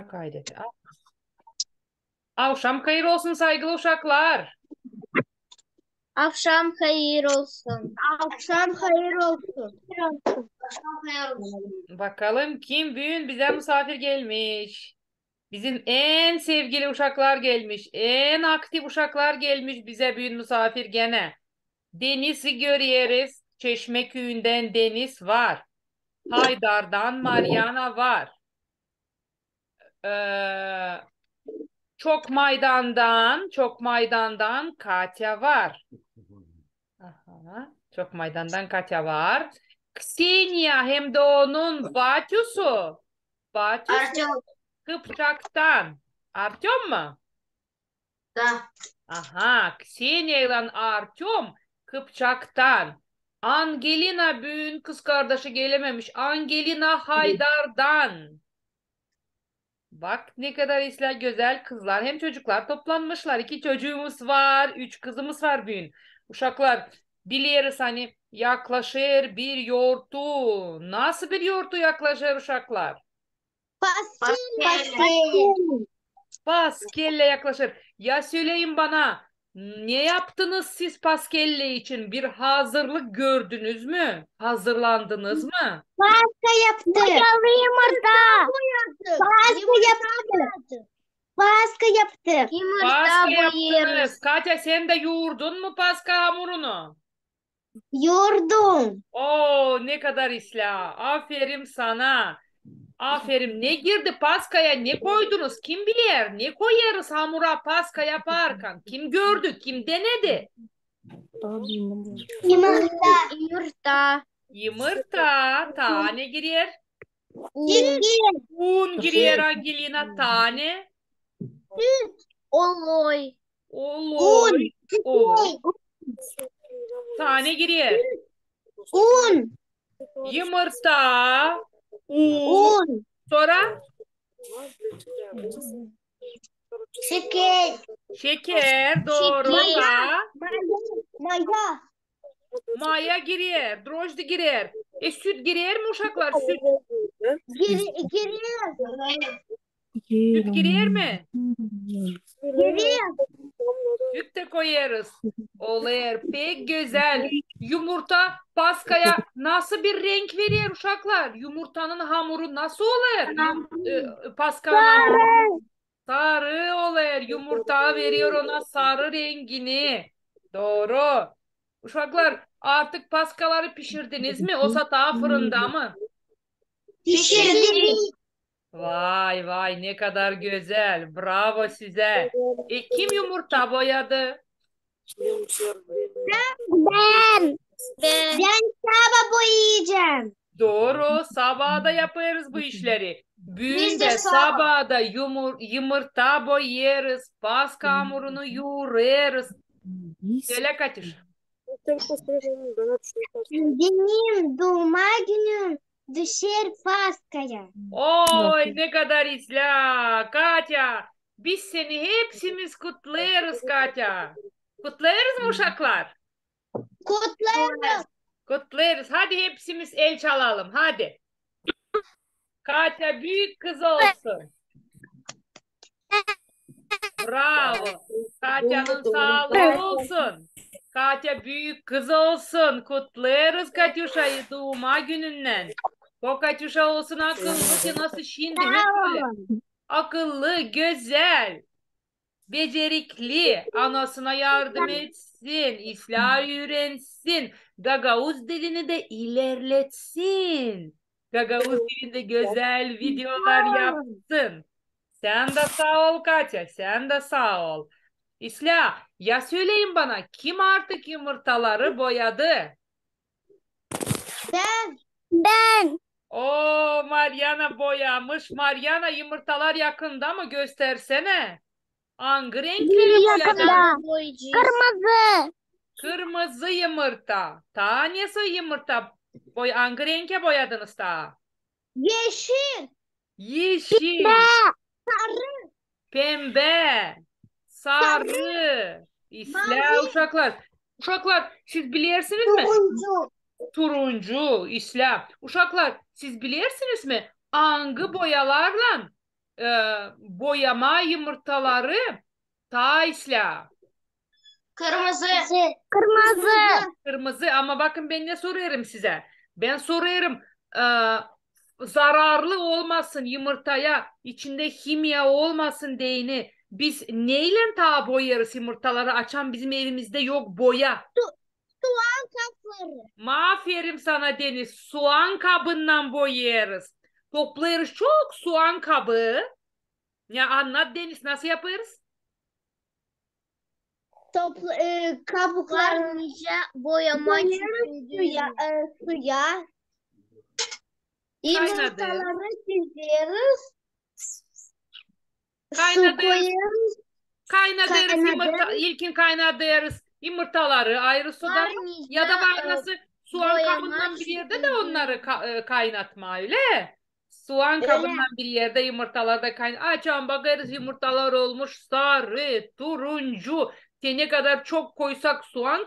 Kaydet. Akşam hayır olsun saygılı uşaklar. Akşam hayır olsun. Akşam hayır olsun. Akşam hayır olsun. Bakalım kim bugün bize misafir gelmiş. Bizim en sevgili uşaklar gelmiş. En aktif uşaklar gelmiş bize bugün misafir gene. Deniz'i görüyoruz. Çeşmeköy'ünden Deniz var. Haydar'dan Mariana var. Ee, Çok Maydan'dan Katya var. Aha, Çok Maydan'dan Katya var. Ksenia hem de onun bacısı. Bacısı Artyom Kıpçak'tan. Artyom mu? da. Aha, Ksenia ile Artyom Kıpçak'tan. Angelina büyün kız kardeşi gelememiş. Angelina Haydar'dan. Bak ne kadar güzel kızlar. Hem çocuklar toplanmışlar. 2 çocuğumuz var. 3 kızımız var bugün. Uşaklar biliyoruz hani yaklaşır bir yoğurtu. Nasıl bir yoğurtu yaklaşır uşaklar? Pastel. Paskelle yaklaşır. Ya söyleyin bana ne yaptınız siz paskelle için? Bir hazırlık gördünüz mü? Hazırlandınız mı? Pasta yaptık. Mayalı yumurta. Pasta yaptık. Pasta yaptık. Yumurta Paska boyuyoruz. yaptınız. Katya sen de yoğurdun mu paska hamurunu? Yoğurdum. Oo ne kadar isla. Aferin sana. Aferin. Ne girdi paskaya? Ne koydunuz? Kim bilir? Ne koyarız hamura paska yaparken? Kim gördü? Kim denedi? Yumurta. Yumurta. Yumurta. Tane girer. İki. Un girer Angelina tane. Oloy. Olur. Un. Olur. Tane girer. Un. Yumurta. Un. Un. Sonra Şeker. şeker. Doğru. Şeker. Ta. Maya. Maya girer. Droždi girer. Süt girer mi uşaklar? Süt. Geriye. Süt girer mi? Geriye. Süt de koyarız. Olur. Pek güzel. Yumurta paskaya nasıl bir renk verir uşaklar? Yumurtanın hamuru nasıl olur? Paskanın hamuru. Sarı olur. Yumurta veriyor ona sarı rengini. Doğru. Uşaklar artık paskaları pişirdiniz mi? O satağı fırında mı? Pişirdik. Vay vay ne kadar güzel. Bravo size. Kim yumurta boyadı? Ben. Ben Ben sabah boyayacağım. Doğru. Sabahda yaparız bu işleri. Biz de Büyünde sabah. sabahda yumurta boyarız. Paska hamurunu yoğururuz. Söyle Katюш. Benim doğma günüm düşer paskaya. Oy ne kadar isla. Katya. Biz seni hepsimiz kutlarız Katya. Kutlarız mı uşaklar? Kutlarım. Kutlarız. Hadi hepsimiz el çalalım. Hadi. Katya büyük kız olsun. Bravo. Katya'nın sağlığı olsun. Katya büyük kız olsun. Kutlarız Katyuşa'yı doğuma gününden. O Katyuşa olsun akıllı ki nasıl şimdi hep böyle. Akıllı, güzel, becerikli, anasına yardım etsin, İslah öğrensin, Gagavuz dilini de ilerletsin. Gagavuz dilinde güzel videolar yapsın. Sen de sağ ol Katya, sen de sağ ol. İslah, ya söyleyin bana kim artık yumurtaları boyadı? Ben. O Mariana boyamış. Mariana yumurtalar yakında mı göstersene. Hangi renkleri boyadın? boyayacağız. Kırmızı. Kırmızı yumurta. Tanesi yumurta. Hangi renge boyadınız da? Yeşil. Yeşil, pembe, sarı. İsla uşaklar. Uşaklar siz bilirsiniz mi? Turuncu. Turuncu, İsla. Uşaklar siz bilirsiniz mi? Hangi boyalarla boyama yumurtaları İsla. Kırmızı. Kırmızı. Kırmızı ama bakın ben ne soruyorum size. Ben soruyorum zararlı olmasın yumurtaya, içinde kimya olmasın diyeni. Biz neyle ta boyarız yumurtaları açan bizim evimizde yok boya. Soğan kapları. Aferin sana Deniz. Soğan kabından boyarız. Toplarız çok soğan kabı. Ya anlat Deniz nasıl yaparız? Kabuklarını Varınca boyama koyuyoruz suya. Kaynadı. Yumurtaları diziyoruz. Su Kaynadı. koyuyoruz. Kaynatırız Kaynadı. ilkin kaynatırız yumurtaları ayrı suda ya da nasıl soğan boyama kabından bir yerde de çünkü onları kaynatma öyle. Soğan Öyle. kabından bir yerde yumurtalar da açan bakarız yumurtalar olmuş sarı, turuncu. Ne kadar çok koysak soğan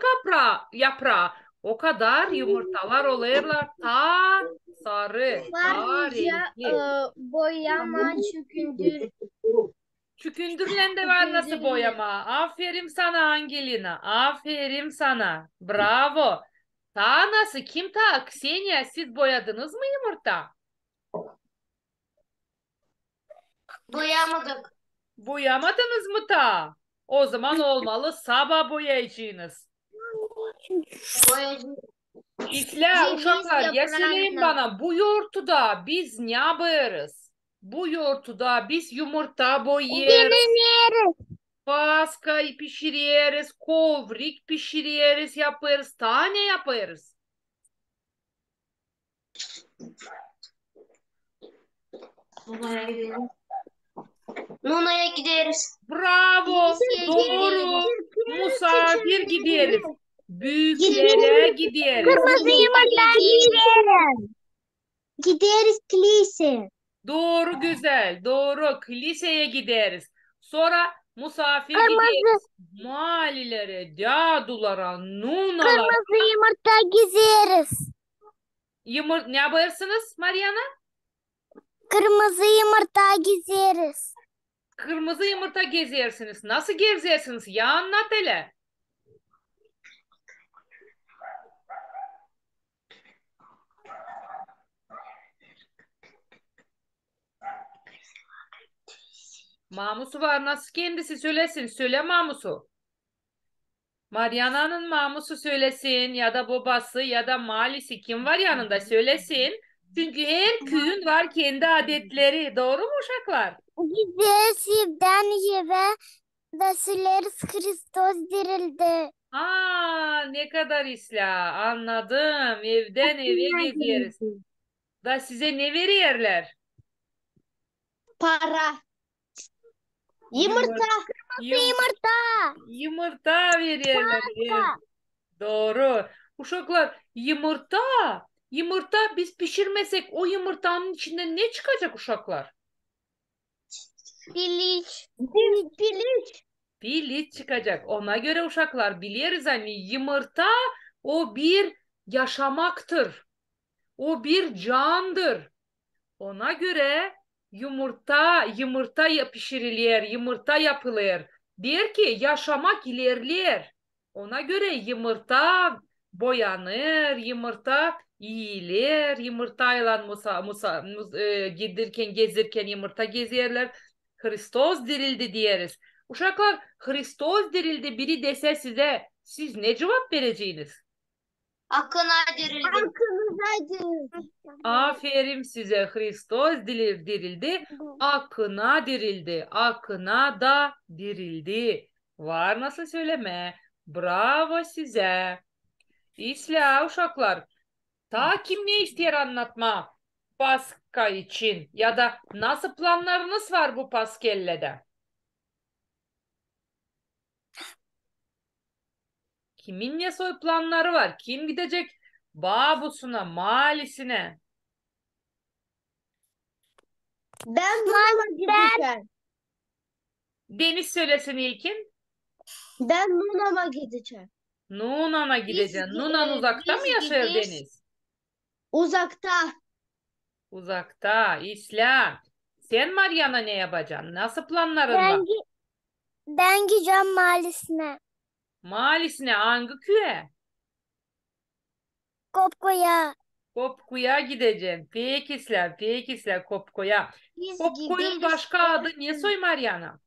yaprağı o kadar yumurtalar olurlar ta sarı, ta varınca renkli. boyama çünküdür. Çükündürlen de var nasıl Çükündürlen. boyama. Aferin sana Angelina. Aferin sana. Bravo. Ta nasıl? Kim ta? Ksenia siz boyadınız mı yumurta? Boyamadık. Boyamadınız mı ta? O zaman olmalı sabah boyayacaksınız. Boyacı. İsla Ceviz uşaklar ya yaprağına. söyleyin bana bu yoğurtuda biz ne yaparız? Bu yoğurtuda biz yumurta boyarız. Yeriz. Paskayı pişiririz, kovrik pişiririz, yaparız. Tane yaparız. Nuna'ya gideriz. Bravo, Kiliseye doğru. gideriz. Musafir gideriz. Büyüklere gideriz. Kırmızı yumurta gideriz. Gideriz kilise. Doğru güzel, doğru. Kiliseye gideriz. Sonra musafir Kırmızı. gideriz. Mahallelere, cadulara, nunalara. Kırmızı yumurta gideriz. Ne yaparsınız Mariana? Kırmızı yumurta gideriz. Kırmızı yumurta gezersiniz. Nasıl gezersiniz? Ya anlat hele. Mamusu var. Nasıl kendisi söylesin. Söyle Mamusu. Mariana'nın Mamusu söylesin ya da babası ya da Malisi kim var yanında söylesin. Çünkü her köyün var kendi adetleri. Doğru mu uşaklar? Gideriz evden eve ve söyleriz Kristos dirildi. Aa ne kadar isla. Anladım. Evden eve gezeriz. Da size ne verirler? Para. Yumurta. Yumurta. Yumurta verirler. Doğru. Uşaklar yumurta biz pişirmesek o yumurtanın içinde ne çıkacak uşaklar? Piliç. Piliç. Piliç çıkacak. Ona göre uşaklar biliriz hani yumurta o bir yaşamaktır. O bir candır. Ona göre yumurta pişirilir, yumurta yapılır. Der ki yaşamak ilerler. Ona göre yumurta boyanır, yumurta yiyilir. Yumurtayla gezirken yumurta gezerler. Hristos dirildi diyeriz. Uşaklar Hristos dirildi biri dese size siz ne cevap vereceğiniz? Akına dirildi. Aferin size Hristos dirildi, akına dirildi, akına da dirildi. Var nasıl söyleme? Bravo size. İsla uşaklar. Ta kim ne ister anlatma? Paska için ya da nasıl planlarınız var bu Paskellede? Kimin ne soy planları var? Kim gidecek babusuna, malisine? Ben Nuna'ma gideceğim. Deniz söylesin ilkin. Ben Nuna'ma gideceğim. Nunan'a gideceksin. Nunan uzakta mı biz yaşıyor gideriz. Deniz? Uzakta. Uzakta. İslam. Sen Mariana ne yapacaksın? Nasıl planların var? Ben gideceğim mahallesine. Mahallesine hangi köye? Kopko'ya. Kopku'ya gideceksin. Pekisler Kopku'ya. Biz Kopku'nun gideriz. başka adı ne soy Mariana?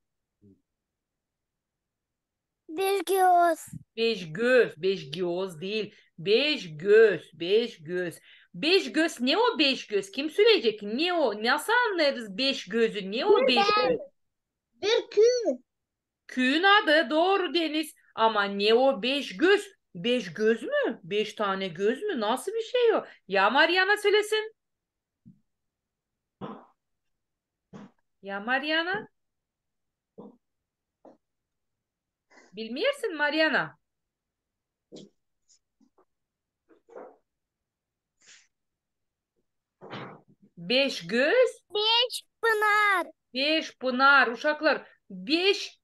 Bilgiyoruz. Beş göz değil. Beş göz. Beş göz ne o beş göz? Kim söyleyecek? Ne o? Nasıl anlarız beş gözü? Ne o beş göz? Bir köy. Köyün adı doğru Deniz. Ama ne o beş göz? Beş göz mü? Beş tane göz mü? Nasıl bir şey o? Ya Mariana söylesin. Ya Mariana? Bilmiyorsun Mariana. Beş göz, Beş pınar. beş pınar. Uşaklar, beş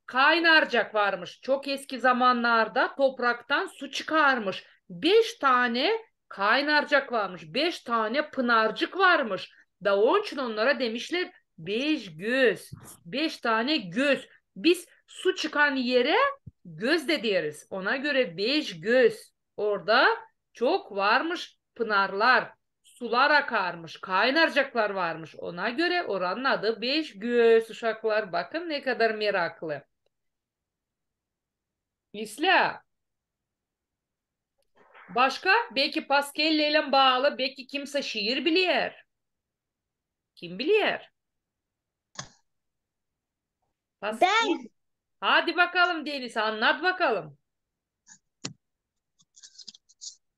kaynarcak varmış. Çok eski zamanlarda topraktan su çıkarmış. Beş tane kaynarcak varmış. Beş tane pınarcık varmış. Da onun için onlara demişler beş göz. Beş tane göz. Biz su çıkan yere göz de deriz. Ona göre beş göz. Orada çok varmış pınarlar. Sular akarmış. Kaynarcaklar varmış. Ona göre oranın adı beş göz uşaklar. Bakın ne kadar meraklı. İsla. Başka? Belki Pascal ile bağlı. Belki kimse şiir biliyor. Kim biliyor? Pascal. Ben Hadi bakalım Deniz anlat bakalım.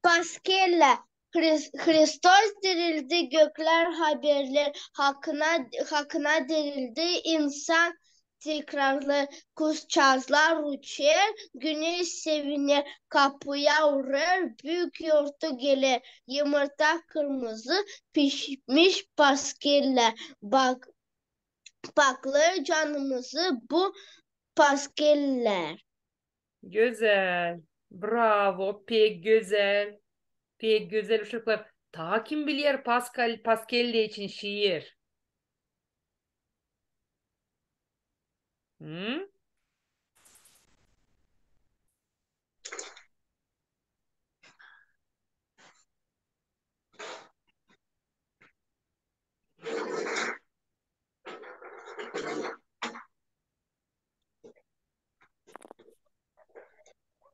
Pascal'le Hristos dirildi, gökler haberler hakkına dirildi, insan tekrarlı kuşçazlar uçar, güneş sevinir, kapıya uğrar, büyük yurtu gelir, yumurta kırmızı pişmiş Pascal'le baklı canımızı bu Pascal'ler. Güzel. Bravo. Pek güzel. Pek güzel uşaklar. Ta kim biliyor Pascal için şiir? Hı?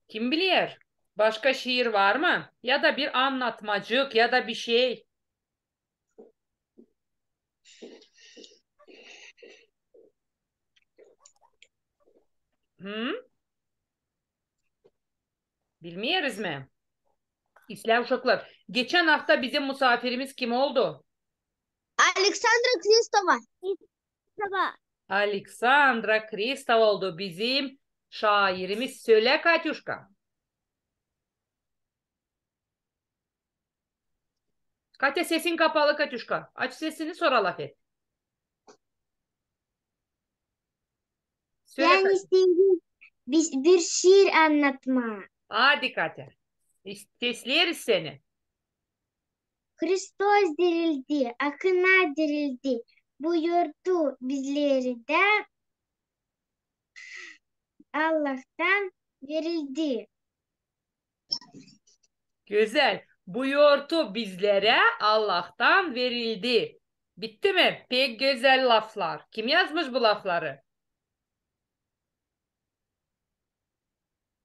Kim biliyor? Başka şiir var mı? Ya da bir anlatmacık ya da bir şey. Hı? Bilmiyoruz mu? İslam uşaklar. Geçen hafta bizim misafirimiz kim oldu? Alexandra Kristova. Kristova. Alexandra Kristov oldu bizim şairimiz. Söyle Katyuşka. Katya sesin kapalı Katyuşka. Aç sesini sonra laf et. Söyle Ben Katya. istedim bir şiir anlatma. Hadi Katya. İstesleriz seni. Hristos dirildi, akınlar dirildi. Buyurdu bizlerden Allah'tan verildi. Güzel. Bu yoğurtu bizlere Allah'tan verildi. Bitti mi? Pek güzel laflar. Kim yazmış bu lafları?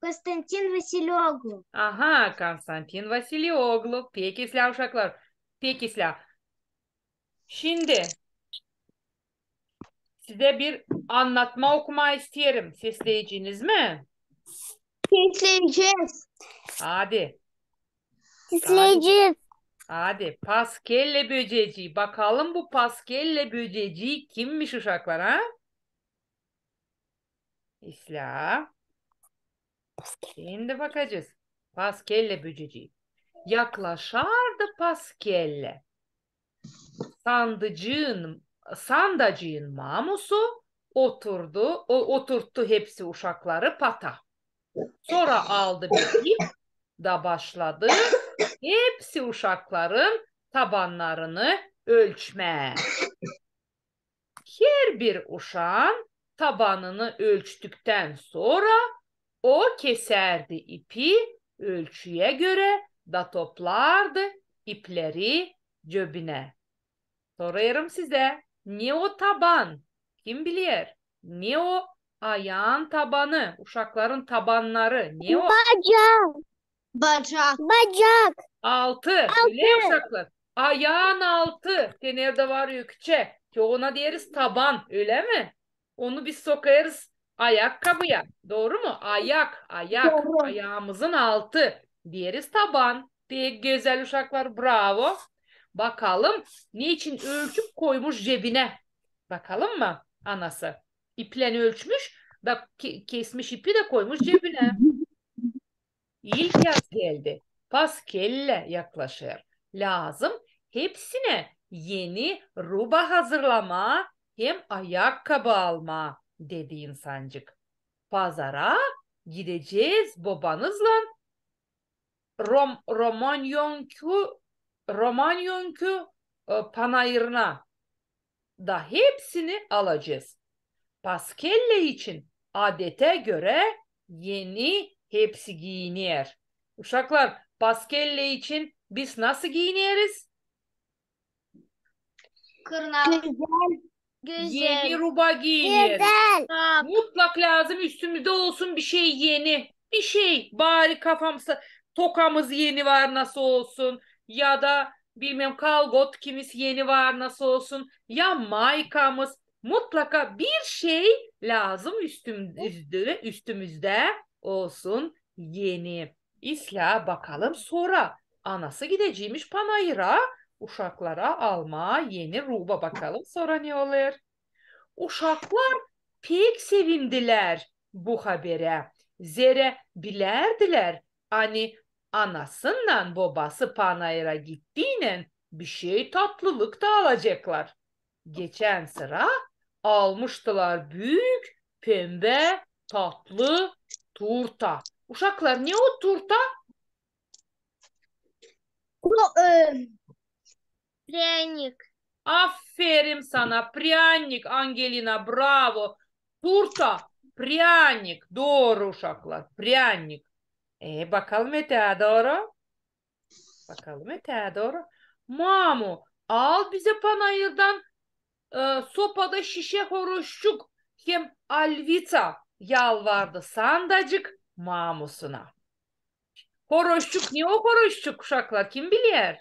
Konstantin Vasilyoglu. Aha, Konstantin Vasilyoglu. Peki İslam uşaklar. Peki İslam. Şimdi size bir anlatma okuma isterim. Sesleyiciniz mi? Sesleyeceğiz. Hadi. Sesleyeceğiz. Hadi. Paskelle böceci. Bakalım bu Paskelle böceci kimmiş uşaklar ha? İslam. Şimdi bakacağız. Paskelle böceci. Yaklaşardı Paskelle. Sandacığın mamusu oturttu hepsi uşakları pata. Sonra aldı bir ip da başladı hepsi uşakların tabanlarını ölçme. Her bir uşağın tabanını ölçtükten sonra o keserdi ipi ölçüye göre da toplardı ipleri cebine. Soruyorum size. Ne o taban? Kim bilir? Ne o ayağın tabanı? Uşakların tabanları. Ne o? Bacak. Bacak. Bacak. Altı. Öyle ya uşaklar. Ayağın altı. De nerede var yükçe? Ki ona deriz taban. Öyle mi? Onu biz sokarız ayakkabıya. Doğru mu? Ayak. Ayak. Doğru. Ayağımızın altı. Deriz taban. De güzel uşaklar. Bravo. Bakalım niçin ölçüp koymuş cebine. Bakalım mı anası? İple ölçmüş da kesmiş ipi de koymuş cebine. İlk yaz geldi. Paskelle yaklaşır. Lazım hepsine yeni ruba hazırlama hem ayakkabı alma dedi insancık. Pazara gideceğiz babanızla Romanyonku panayırına da hepsini alacağız. Paskelle için adete göre yeni hepsi giyinir. Uşaklar, Paskelle için biz nasıl giyiniriz? Kırnak. Yeni ruba giyiniriz. Güzel. Mutlak lazım üstümüzde olsun bir şey yeni. Bir şey bari kafamızda tokamız yeni var nasıl olsun ya da bilmem kalgot kimiz yeni var nasıl olsun ya maykamız mutlaka bir şey lazım üstümüzde olsun yeni. İsla bakalım sonra anası gideceğimiş panayıra uşaklara alma yeni ruba bakalım sonra ne olur. Uşaklar pek sevindiler bu habere. Zere bilerdiler. Hani anasından babası panayıra gittiğinin bir şey tatlılık da alacaklar. Geçen sıra almıştılar büyük pembe tatlı turta. Uşaklar ne o turta? Pryanik. Aferin sana pryanik Angelina bravo. Turta pryanik doğru uşaklar pryanik. Bakalım öte doğru. Bakalım öte doğru. Mamu al bize panayırdan sopada şişe horoşçuk hem alvica yalvardı sandacık mamusuna. Horoşçuk ne o horoşçuk uşaklar kim bilir?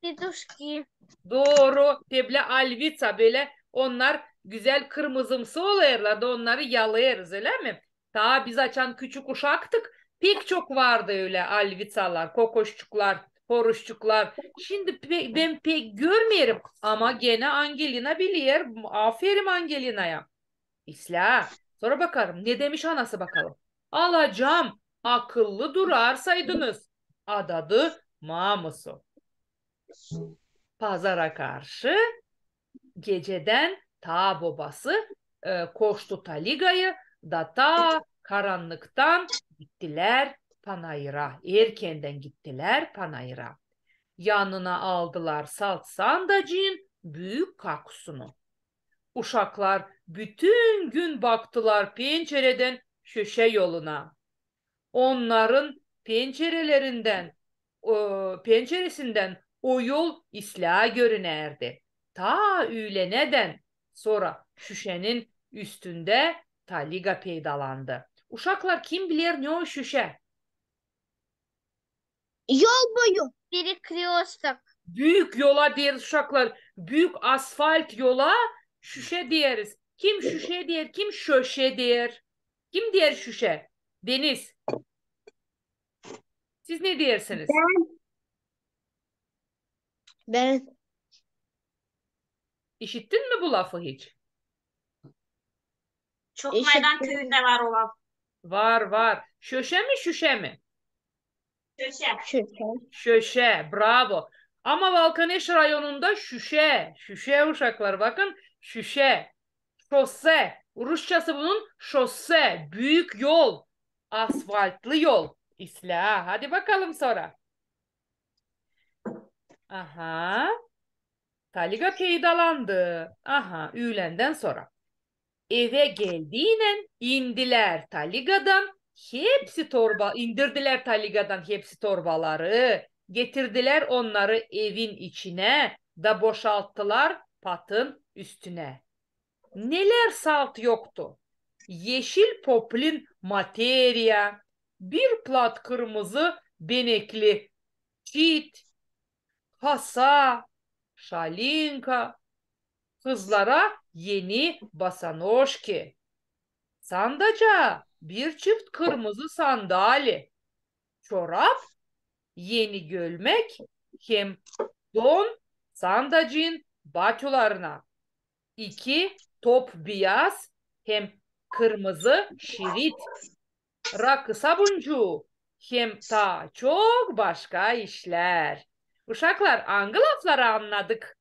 Piduşki. Doğru. Peble alvica böyle onlar güzel kırmızımsı oluyorlar da onları yalayırız öyle mi? Daha biz açan küçük uşaktık. Pek çok vardı öyle alvicalar, kokoşçuklar, horuşçuklar. Şimdi ben pek görmüyorum ama gene Angelina bilir. Aferin Angelina'ya. İsla. Sonra bakalım ne demiş anası bakalım. Alacağım. Akıllı durarsaydınız. Adadı mamusu. Pazara karşı geceden ta babası koştu Taliga'yı da ta karanlıktan gittiler panayıra. Erkenden gittiler panayıra. Yanına aldılar salt sandacığın büyük kakusunu. Uşaklar bütün gün baktılar pencereden şöşe yoluna. Onların penceresinden o yol isla görünerdi. Ta öğleneden sonra şüşenin üstünde taliga peydalandı. Uşaklar kim bilir ne o şüşe? Yol boyu. Biri kriostak. Büyük yola deriz uşaklar. Büyük asfalt yola şüşe deriz. Kim şüşe der, kim şöşe der? Kim der şüşe? Deniz. Siz ne dersiniz? Ben. İşittin mi bu lafı hiç? Çok meydan köyünde var olan. Var var. Şöşe mi şüşe mi? Köşe. Şöşe. Bravo. Ama Balkaneş rayonunda şüşe. Şüşe uşaklar bakın. Şüşe. Şose. Rusçası bunun şose. Büyük yol. Asfaltlı yol. İsla. Hadi bakalım sonra. Aha. Taliga peydalandı. Aha, öğlenden sonra. Eve geldiğinde indiler Taliga'dan. İndirdiler Taliga'dan hepsi torbaları. Getirdiler onları evin içine da boşalttılar patın üstüne. Neler salt yoktu. Yeşil poplin materia, bir plat kırmızı benekli çit, hasa, şalinka, kızlara yeni basanoşki, sandaca bir çift kırmızı sandali, çorap, yeni gölmek, hem don sandacın batılarına, iki top beyaz hem kırmızı şerit, rakı sabuncu hem ta çok başka işler. Uşaklar hangi lafları anladık?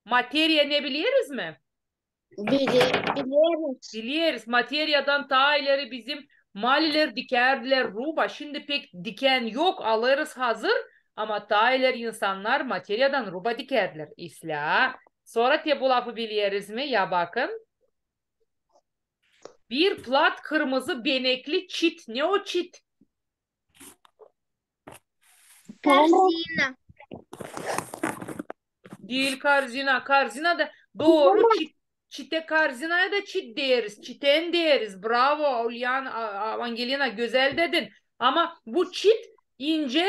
Materya ne biliyoruz mi? Biliyoruz. Biliyoruz. Materyadan ta ileri bizim maliler dikerdiler ruba. Şimdi pek diken yok, alırız hazır. Ama ta ileri insanlar materyadan ruba dikerdiler. İsla. Sonra te bu lafı biliyoruz mi? Ya bakın. Bir plat kırmızı benekli çit. Ne o çit? Karzina. Değil karzina. Karzina da doğru çit. Çite karzinaya da çit deriz. Çiten deriz. Bravo Ulyan, Angelina güzel dedin. Ama bu çit ince,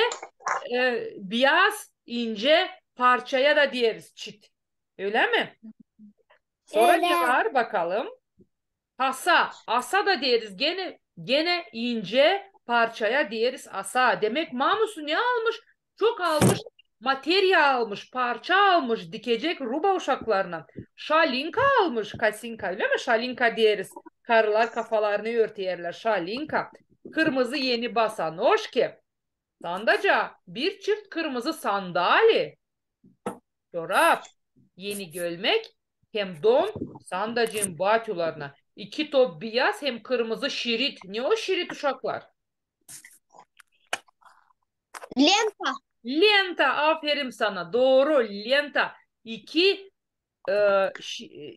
beyaz ince parçaya da deriz çit. Öyle mi? Sonra Öyle. ne var bakalım? Asa. Asa da deriz. Gene ince parçaya deriz asa. Demek Mamus'u ne almış? Çok almış. Materya almış, parça almış, dikecek ruba uşaklarına. Şalinka almış, kasinka öyle mi? Şalinka deriz. Karılar kafalarını örtüyorlar. Şalinka. Kırmızı yeni basanoşki. Sandaca bir çift kırmızı sandali. Çorap. Yeni gölmek. Hem don sandacın batılarına. İki top beyaz hem kırmızı şerit. Ne o şerit uşaklar? Lenta. Lenta. Aferin sana. Doğru. Lenta. İki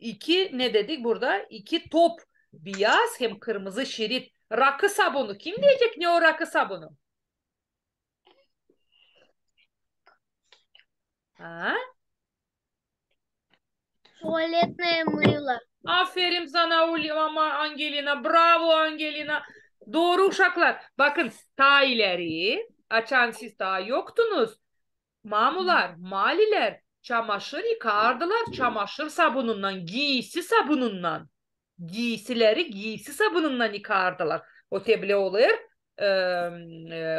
iki ne dedik burada? İki top beyaz hem kırmızı şerit. Rakı sabunu. Kim diyecek ne o rakı sabunu? Ha? Туалетное мыло. Aferin sana ama Angelina. Bravo Angelina. Doğru uşaklar. Bakın ta ileri açan siz daha yoktunuz. Mamular, maliler çamaşır yıkardılar çamaşır sabunundan, giysi sabunundan. Giysileri giysi sabunundan yıkardılar. O teble olur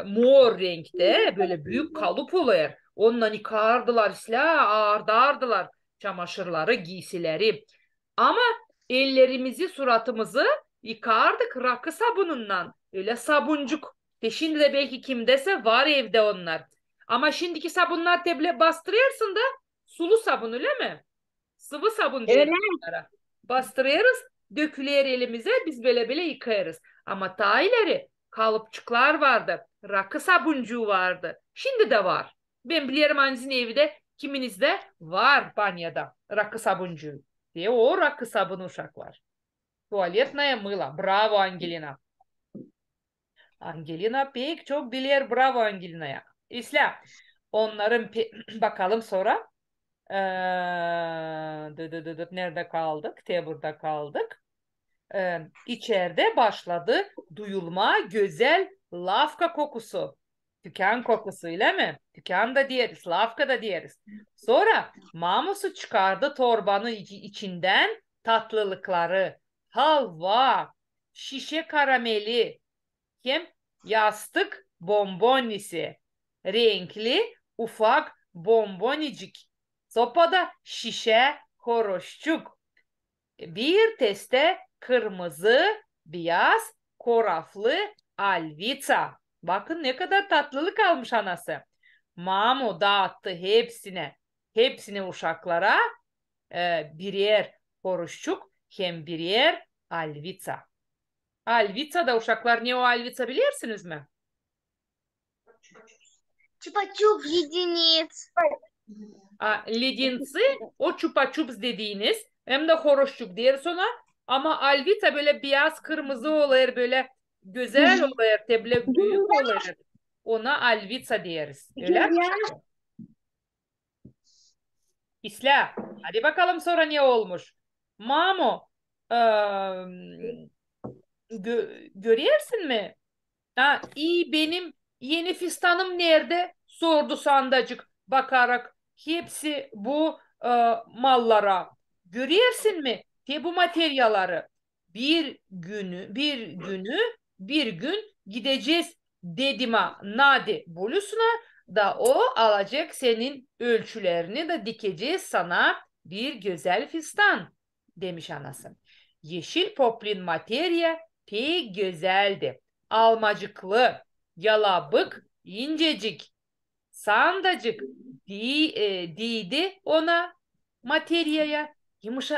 mor renkte böyle büyük kalıp olur. Ondan yıkardılar isla ağırdardılar çamaşırları, giysileri. Ama ellerimizi, suratımızı yıkardık rakı sabunundan. Öyle sabuncuk. Şimdi de belki kimdese var evde onlar. Ama şimdiki sabunlar teble bastırıyorsun da sulu sabun öyle mi? Sıvı sabun Öyle. diyelim onlara. Bastırıyoruz, dökülüyor elimize, biz böyle böyle yıkayırız. Ama ta ileri kalıpçıklar vardı, rakı sabuncuğu vardı. Şimdi de var. Ben biliyorum annenin evde, kiminizde var banyoda rakı sabuncuğu. Diye o rakı sabunu uşaklar. Tuvaletная мыло. Bravo Angelina. Angelina pek çok bilir. Bravo Angelina'ya. İslam. Onların bakalım sonra. Nerede kaldık? Tebur'da kaldık. İçeride başladı duyulma güzel lafka kokusu. Tüken kokusu öyle mi? Tüken da diyeriz, lafka da diyeriz. Sonra Mamus'u çıkardı torbanın içinden tatlılıkları, halva, şişe karameli, hem yastık bombonisi, renkli ufak bombonicik, sopada şişe horoşçuk, bir teste kırmızı, beyaz, koraflı alviça. Bakın ne kadar tatlılık almış anası. Mamu dağıttı hepsine. Hepsine uşaklara birer horoşçuk hem birer alviça. Alviça da uşaklar ne o alviça bilirsiniz mi? Чупа-чуп единиц. Ledinsi o çupa çups dediğiniz hem de horoşçuk deriz ona. Ama alvita böyle beyaz kırmızı oluyor böyle güzel oluyor böyle büyük oluyor. Ona alvita deriz. Öyle mi? İsla. Hadi bakalım sonra ne olmuş? Mamo. Görüyorsun mu? İyi benim yeni fistanım nerede? Sordu sandacık bakarak. Hepsi bu mallara. Görüyorsun mu? Bu materyaları. Bir gün gideceğiz dedima nadi bolusuna da o alacak senin ölçülerini de dikeceğiz sana bir güzel fistan demiş anası. Yeşil poplin materya pek güzeldi. Almacıklı, yalabık, incecik, sandacık değdi ona materyaya.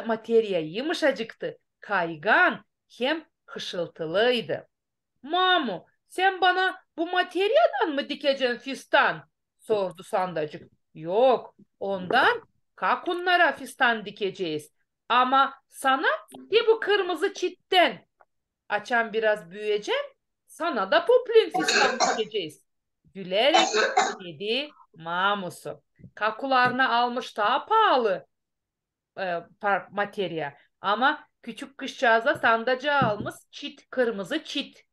Materya yumuşacıktı. Kaygan hem hışıltılıydı. Mamu, sen bana bu materyadan mı dikeceksin fistan? Sordu sandacık. Yok, ondan kakunlara fistan dikeceğiz. Ama sana bir bu kırmızı çitten açan biraz büyüyeceğim. Sana da poplin fistan dikeceğiz. Gülerek dedi Mamusu. Kakularına almış daha pahalı materya. Ama küçük kızcağıza sandaca almış çit, kırmızı çit.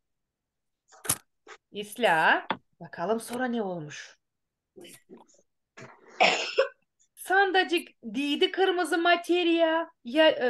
İsla. Bakalım sonra ne olmuş? Sandacık değdi kırmızı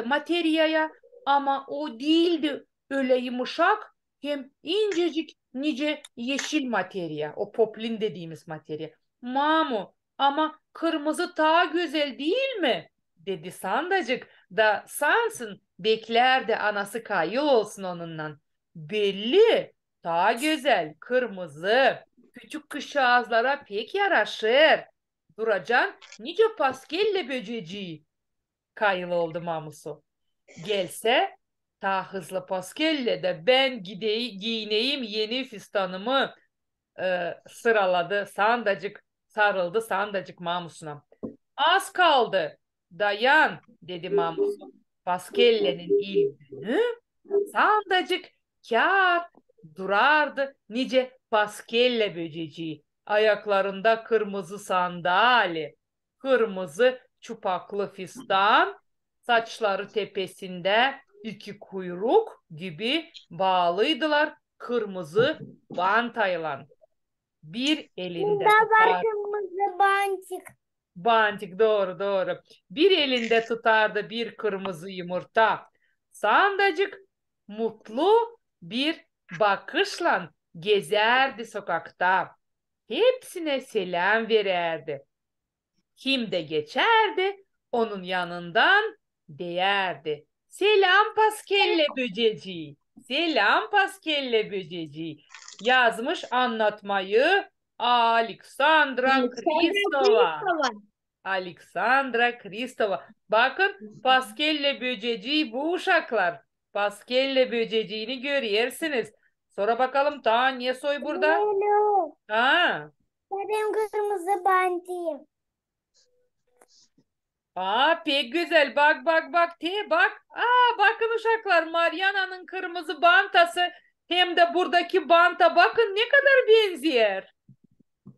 materyaya ama o değildi öyle yumuşak hem incecik nice yeşil materya. O poplin dediğimiz materya. Mamu ama kırmızı daha güzel değil mi? Dedi sandacık da sansın beklerdi anası kayıl olsun onunla. Belli daha güzel kırmızı küçük kuşağızlara pek yaraşır. Duracan nice paskelle böceciği kayıl oldu Mamusu. Gelse ta hızlı paskelle de ben giyineyim yeni fistanımı sıraladı sandacık sarıldı sandacık Mamus'una. Az kaldı dayan dedi Mamusu. Paskelle'nin ilk günü sandacık kâr durardı nice paskelle böceciği. Ayaklarında kırmızı sandali, kırmızı çupaklı fistan, saçları tepesinde iki kuyruk gibi bağlıydılar kırmızı bantayla. Bir elinde tutar. Kırmızı bantik. Bantik doğru doğru. Bir elinde tutardı bir kırmızı yumurta. Sandacık mutlu bir bakışla gezerdi sokakta. Hepsine selam verirdi. Kim de geçerdi onun yanından değerdi. Selam paskelle böceciği. Selam paskelle böceciği. Yazmış anlatmayı Aleksandra Kristova. Aleksandra Kristova. Bakın paskelle böceciği bu uşaklar. Paskelle böceciğini görüyorsunuz. Sonra bakalım daha niye soy burada? Hello. Ha. Benim kırmızı bantiğim. Pek güzel. Bak bak bak. Bak. Bakın uşaklar. Mariana'nın kırmızı bantası hem de buradaki banta bakın ne kadar benziyor.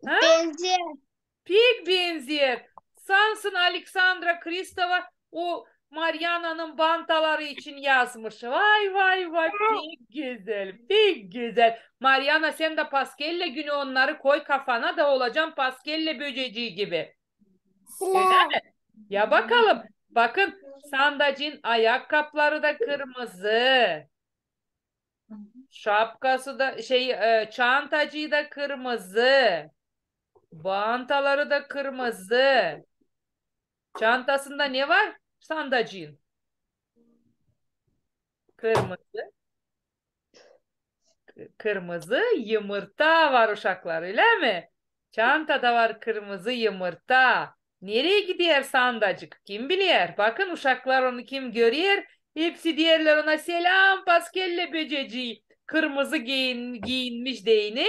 Ha? Benziyor. Pek benziyor. Sansın Aleksandra Kristova o Mariana'nın bantaları için yazmış. Vay vay vay pek güzel pek güzel. Mariana sen de paskelle günü onları koy kafana da olacaksın paskelle böceciği gibi. Öyle mi? Ya bakalım. Bakın sandacın ayakkabıları da kırmızı. Şapkası da çantacı da kırmızı. Bantaları da kırmızı. Çantasında ne var? Sandacığın. Kırmızı. Kırmızı yumurta var uşaklar öyle mi? Çantada var kırmızı yumurta. Nereye gidiyor sandacık? Kim bilir? Bakın uşaklar onu kim görüyor? Hepsi diğerler ona selam paskelle böceciği. Kırmızı giyinmiş deyini.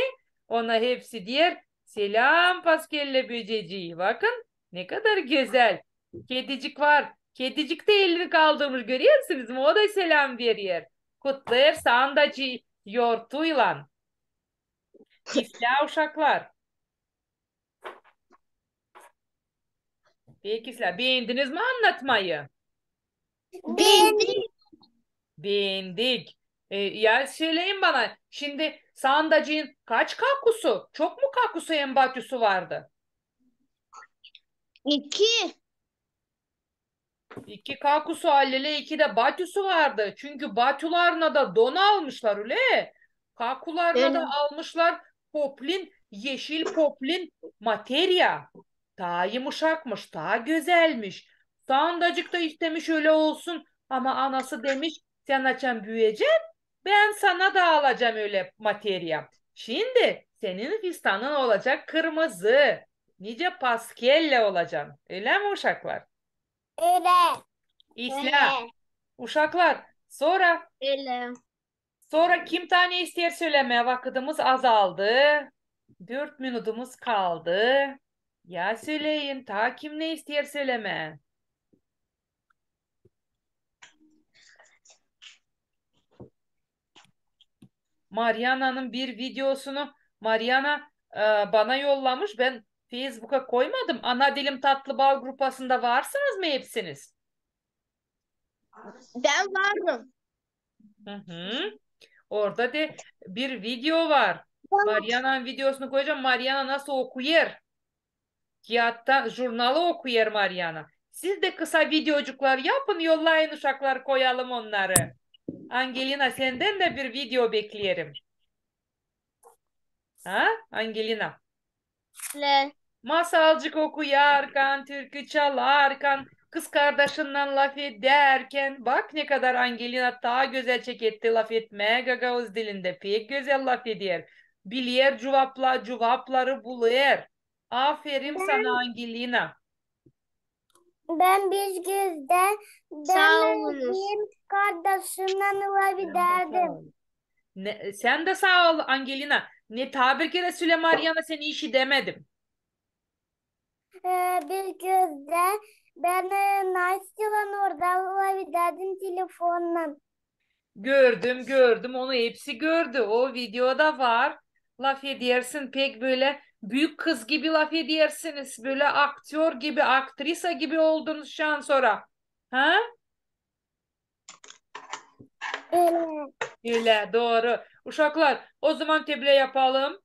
Ona hepsi diğer selam paskelle böceciği. Bakın Ne kadar güzel. Kedicik var. Kedicik de elini kaldırmış görüyorsunuz mu? O da selam veriyor. Kutlar sandacı yortuyla. İsla uşaklar. Peki İsla beğendiniz mi anlatmayı? Beğendim. Beğendik. Ya söyleyin bana. Şimdi sandacığın kaç kakusu? Çok mu kakusu en batüsü vardı? 2. İki kakusu allele iki de batüsü vardı. Çünkü batülarına da don almışlar öyle. Kakularına da Öyle. almışlar poplin, yeşil poplin materya. Daha yumuşakmış, daha güzelmiş. Sandacık da istemiş öyle olsun. Ama anası demiş sen açan büyüyeceksin. Ben sana da alacağım öyle materya. Şimdi senin fistanın olacak kırmızı. Nice paskelle olacaksın. Öyle mi uşaklar? Öyle. İsla. Uşaklar. Sonra kim tane ister söylemeye vakitimiz azaldı. 4 minutumuz kaldı. Ya söyleyin. Ta kim ne ister söyleme. Mariana'nın bir videosunu Mariana bana yollamış. Ben Facebook'a koymadım. Ana Dilim Tatlı Bal grupasında varsınız mı hepsiniz? Ben varım. Hı hı. Orada da bir video var. Mariana'nın videosunu koyacağım. Mariana nasıl okuyor? Kağıtta jurnalı okuyor Mariana. Siz de kısa videocuklar yapın, yollayın uşaklar koyalım onları. Angelina senden de bir video bekleyelim. Ha? Angelina. Le. Masalcık okuyarken, türkü çalarken, kız kardeşinden laf ederken bak ne kadar Angelina daha güzel çeketti laf etmeye Gagavuz dilinde pek güzel laf ediyor. Biliyor cevapları buluyor. Aferin sana Angelina. Ben bir gözde Sağ olunuz. benim kardeşimden olabilirdim. Sen de sağ ol Angelina. Ne tabir kere söyle Mariana seni işi demedim. Bir gözde ben Nasya'dan orada olabilirdim telefonla. Gördüm onu hepsi gördü. O videoda var. Laf edersin pek böyle büyük kız gibi laf edersiniz. Böyle aktör gibi, aktrisa gibi oldunuz şu an sonra. Ha? Öyle. Öyle doğru. Uşaklar o zaman teble yapalım.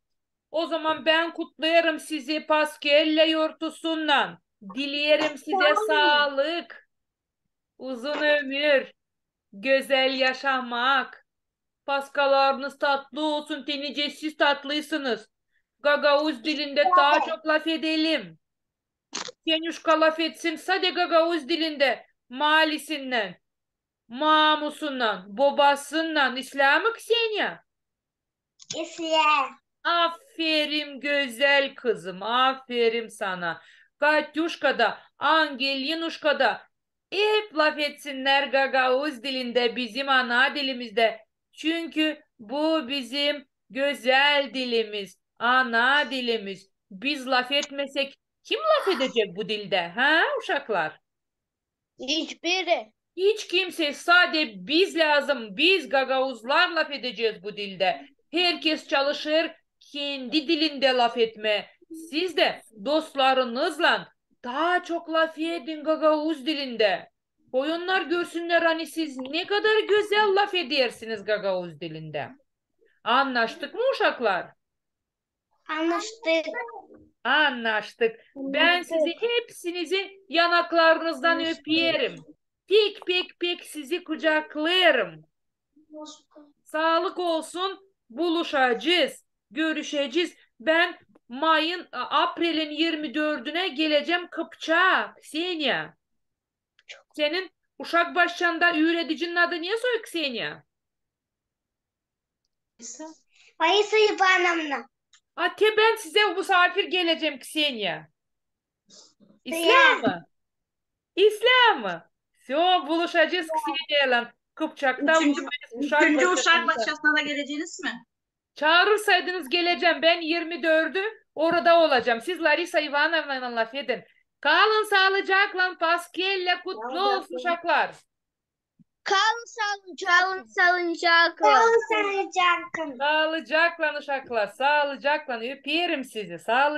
O zaman ben kutlarım sizi Paskelle yortusundan. Dilerim size sağlık, uzun ömür, güzel yaşamak. Paskalarınız tatlı olsun, tenice siz tatlıysınız. Gagavuz dilinde daha çok laf edelim. Senuşka laf etsin sade Gagavuz dilinde. Malisinden, mamusundan, babasından. İslam'ı Ksenia. İsya. Aferin güzel kızım, aferin sana. Katyuşka da, Angelinuşka da hep laf etsinler Gagavuz dilinde, bizim ana dilimizde. Çünkü bu bizim güzel dilimiz, ana dilimiz. Biz laf etmesek kim laf edecek bu dilde, ha uşaklar? Hiçbiri. Hiç kimse sadece biz lazım. Biz Gagavuzlar laf edeceğiz bu dilde. Herkes çalışır kendi dilinde laf etme. Siz de dostlarınızla daha çok laf edin Gagavuz dilinde. Koyunlar görsünler hani siz ne kadar güzel laf edersiniz Gagavuz dilinde. Anlaştık mı uşaklar? Anlaştık. Anlaştık. Ben sizi hepsinizi yanaklarınızdan öperim. Pek sizi kucaklarım. Sağlık olsun. Buluşacağız. Görüşeceğiz. Ben April'in 24'üne geleceğim Kıpçak'a. Ksenia. Senin Uşak başında öğreticinin adı niye soy Ksenia? Mayıs ayı bayramına. Ate ben size misafir geleceğim Ksenia. İslam mı? İslam mı? Buluşacağız Ksenia'yla. Kıpçak'ta buradayız. Üçüncü Uşak Başak'ta. Başkası'na da geleceğiniz mi? Çağırırsaydınız geleceğim. Ben 24'ü orada olacağım. Siz Larisa Ivanovna'yla laf edin. Kalın sağlıcakla, Paskelle kutlu olsun uşaklar. Kalın salıncakla. Kalın sağlıcakla. Sağlıcakla uşaklar, sağlıcakla. Öperim sizi. Sağlıcakla.